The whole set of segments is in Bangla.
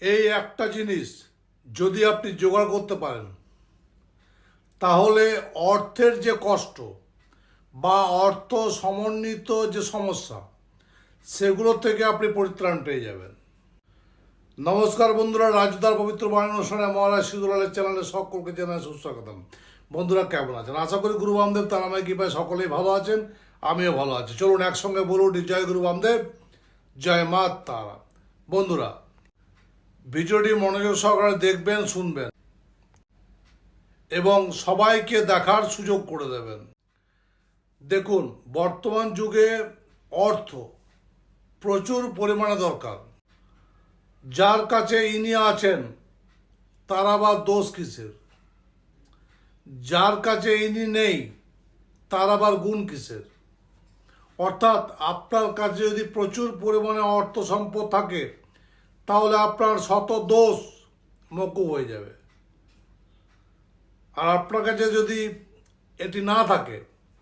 এই একটা জিনিস যদি আপনি জোগাড় করতে পারেন, তাহলে অর্থের যে কষ্ট বা অর্থ সমন্বিত যে সমস্যা, সেগুলো থেকে আপনি পরিত্রাণ পেয়ে যাবেন। নমস্কার বন্ধুরা, রাজুদার পবিত্র বাণী অনুষ্ঠানে মহারাজ সিঁদুরালের চ্যানেলে সকলকে জানাই সুস্বাগতম। বন্ধুরা কেমন আছেন? আশা করি গুরু বামদেব তার নামে কৃপায় সকলেই ভালো আছেন, আমিও ভালো আছি। চলুন একসঙ্গে বলুন জয় গুরু বামদেব, জয় মা তারা। বন্ধুরা, ভিডিওটি মনোযোগ সহকারে দেখবেন, শুনবেন এবং সবাইকে দেখার সুযোগ করে দেবেন। দেখুন, বর্তমান যুগে অর্থ প্রচুর পরিমাণে দরকার। যার কাছে ইনি আছেন তার আবার দোষ কিসের? যার কাছে ইনি নেই তার আবার গুণ কিসের? অর্থাৎ আপনার কাছে যদি প্রচুর পরিমাণে অর্থ সম্পদ থাকে, তাহলে আপনার শত দোষ মকুব হয়ে যাবে। আর আপনার কাছে যদি এটি না থাকে,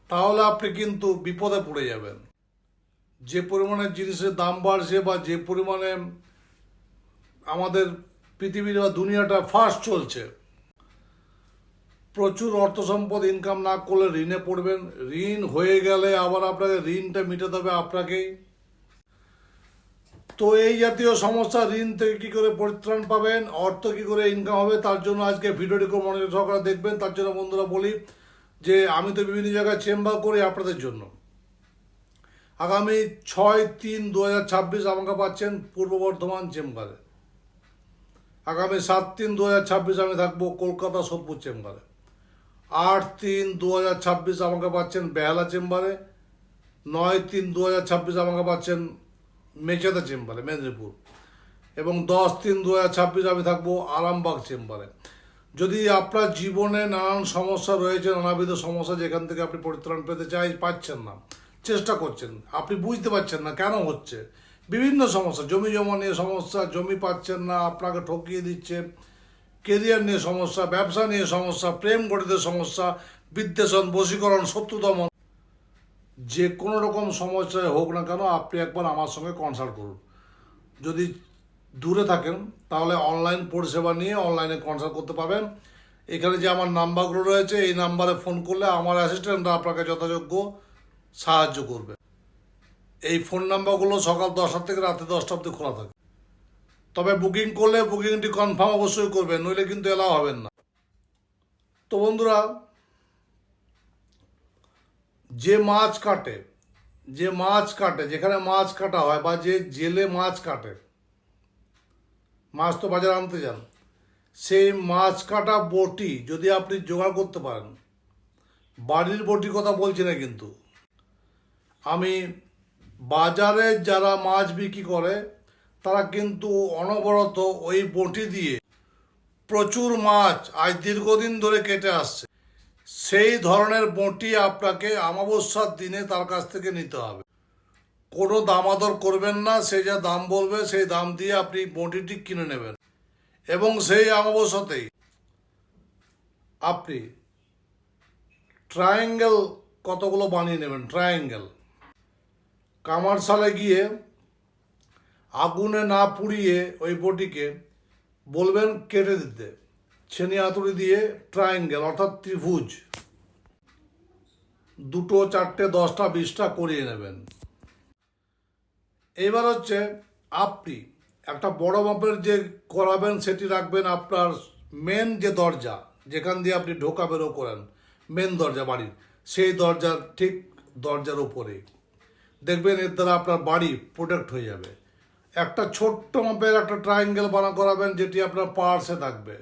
তাহলে আপনি কিন্তু বিপদে পড়ে যাবেন। যে পরিমাণে জিনিসের দাম বাড়ছে বা যে পরিমাণে আমাদের পৃথিবীর বা দুনিয়াটা ফাস্ট চলছে, প্রচুর অর্থ সম্পদ ইনকাম না করলে ঋণে পড়বেন। ঋণ হয়ে গেলে আবার আপনাকে ঋণটা মিটাতে হবে আপনাকেই। তো এই জাতীয় সমস্যা, ঋণ থেকে কী করে পরিত্রাণ পাবেন, অর্থ কী করে ইনকাম হবে, তার জন্য আজকে ভিডিওটি খুব মনোযোগ সহকারে দেখবেন। তার জন্য বন্ধুরা বলি যে আমি তো বিভিন্ন জায়গায় চেম্বার করি আপনাদের জন্য। আগামী 6-3-2026 আমাকে পাচ্ছেন পূর্ব বর্ধমান চেম্বারে। আগামী 7-3-2026 আমি থাকবো কলকাতা সোদপুর চেম্বারে। 8-3-2026 আমাকে পাচ্ছেন বেহালা চেম্বারে। 9-3-2026 আমাকে পাচ্ছেন মেচেদা চেম্বারে, মেদিনীপুর। এবং 10-3-2026 আমি থাকবো আরামবাগ চেম্বারে। যদি আপনার জীবনে নানান সমস্যা রয়েছে, নানাবিধ সমস্যা, যেখান থেকে আপনি পরিত্রাণ পেতে পাচ্ছেন না, চেষ্টা করছেন, আপনি বুঝতে পারছেন না কেন হচ্ছে, বিভিন্ন সমস্যা, জমি জমা নিয়ে সমস্যা, জমি পাচ্ছেন না, আপনাকে ঠকিয়ে দিচ্ছে, কেরিয়ার নিয়ে সমস্যা, ব্যবসা নিয়ে সমস্যা, প্রেম গঠিত সমস্যা, বিদ্বেষণ, বশীকরণ, শত্রুদমন, যে কোনো রকম সমস্যায় হোক না কেন, আপনি একবার আমার সঙ্গে কনসাল্ট করুন। যদি দূরে থাকেন তাহলে অনলাইন পরিষেবা নিয়ে অনলাইনে কনসাল্ট করতে পাবেন। এখানে যে আমার নাম্বারগুলো রয়েছে, এই নাম্বারে ফোন করলে আমার অ্যাসিস্ট্যান্টরা আপনাকে যথাযোগ্য সাহায্য করবে। এই ফোন নাম্বারগুলো সকাল 10টা থেকে রাতে 10টা অবধি খোলা থাকে। তবে বুকিং করলে বুকিংটি কনফার্ম অবশ্যই করবেন, নইলে কিন্তু এলাও হবেন না। তো বন্ধুরা, যে মাছ কাটে, যেখানে মাছ কাটা হয় বা যে জেলে মাছ কাটে, মাছ তো বাজারে আনতে যান, সেই মাছ কাটা বটি যদি আপনি জোগাড় করতে পারেন, বাড়ির বটি কথা বলছি না কিন্তু, আমি বাজারে যারা মাছ বিক্রি করে তারা কিন্তু অনবরত ওই বটি দিয়ে প্রচুর মাছ আজ দীর্ঘদিন ধরে কেটে আসছে। সেই ধরনের বটি আপনাকে অমাবস্যার দিনে তার কাছ থেকে নিতে হবে। কোনো দামাদর করবেন না, সে যা দাম বলবে সেই দাম দিয়ে আপনি বটিটি কিনে নেবেন এবং সেই অমাবস্যাতেই আপনি ট্রায়াঙ্গেল কতগুলো বানিয়ে নেবেন। ট্রায়াঙ্গেল কামারশালে গিয়ে আগুনে না পুড়িয়ে ওই বটিকে বলবেন কেটে দিতে, ছেনি হাতুড়ি দিয়ে ট্রায়াঙ্গেল অর্থাৎ ত্রিভুজ 2, 4, 10, 20টা করিয়ে নেবেন। এইবার হচ্ছে আপনি একটা বড় মাপের যে করাবেন সেটি রাখবেন আপনার মেন যে দরজা, যেখান দিয়ে আপনি ঢোকা বেরো করেন, মেন দরজা বাড়ির, সেই দরজার ঠিক দরজার উপরে। দেখবেন এর দ্বারা আপনার বাড়ি প্রোটেক্ট হয়ে যাবে। একটা ছোট্ট মাপের একটা ট্রায়াঙ্গেল করাবেন, যেটি আপনার পার্সে থাকবে।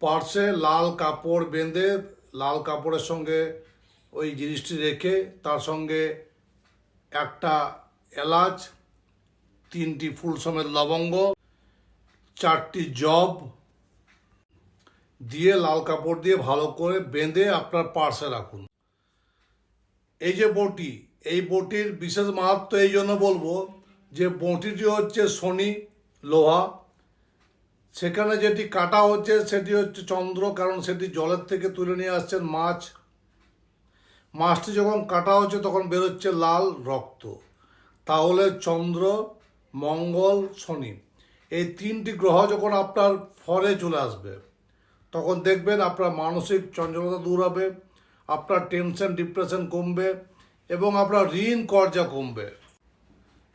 পার্সে লাল কাপড় বেঁধে, লাল কাপড়ের সঙ্গে ওই জিনিসটি রেখে, তার সঙ্গে একটা এলাচ, 3টি ফুল সমেত লবঙ্গ, 4টি জব দিয়ে লাল কাপড় দিয়ে ভালো করে বেঁধে আপনার পার্সে রাখুন। এই যে বটি, এই বটির বিশেষ মাহাত্ম্য এই জন্য বলবো যে বটিটি হচ্ছে শনি লোহা, সেখানে যেটি কাটা হচ্ছে সেটি হচ্ছে চন্দ্র, কারণ সেটি জলের থেকে তুলে নিয়ে আসছেন মাছ। মাছটি যখন কাটা হচ্ছে তখন বেরোচ্ছে লাল রক্ত। তাহলে চন্দ্র, মঙ্গল, শনি এই 3টি গ্রহ যখন আপনার ফলে চলে আসবে, তখন দেখবেন আপনার মানসিক চঞ্চলতা দূর হবে, আপনার টেনশন ডিপ্রেশন কমবে এবং আপনার ঋণ কর্জা কমবে।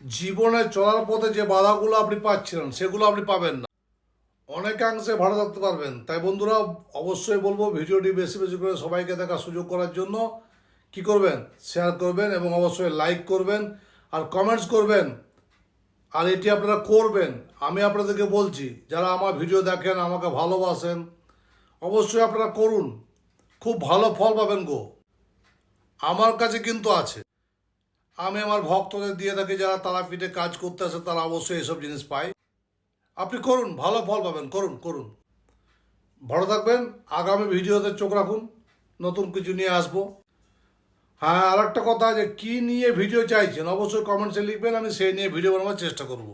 জীবনে চলার পথে যে বাধাগুলো আপনি পাচ্ছিলেন সেগুলো আপনি পাবেন না, অনেকাংশে ভালো থাকতে পারবেন। তাই বন্ধুরা, অবশ্যই বলবো ভিডিওটি বেশি বেশি করে সবাইকে দেখার সুযোগ করার জন্য কি করবেন, শেয়ার করবেন এবং অবশ্যই লাইক করবেন আর কমেন্টস করবেন। আর এটি আপনারা করবেন, আমি আপনাদেরকে বলছি, যারা আমার ভিডিও দেখেন, আমাকে ভালোবাসেন, অবশ্যই আপনারা করুন, খুব ভালো ফল পাবেন গো। আমার কাছে কিন্তু আছে, আমি আমার ভক্তদের দিয়ে থাকি, যারা তারাপীঠে কাজ করতে আসে তারা অবশ্যই এসব জিনিস পায়। আপনি করুন, ভালো ফল পাবেন, করুন করুন। ভালো থাকবেন, আগামী ভিডিওতে চোখ রাখুন, নতুন কিছু নিয়ে আসবো। হ্যাঁ, আর একটা কথা, যে কী নিয়ে ভিডিও চাইছেন অবশ্যই কমেন্টসে লিখবেন, আমি সেই নিয়ে ভিডিও বানাবার চেষ্টা করব।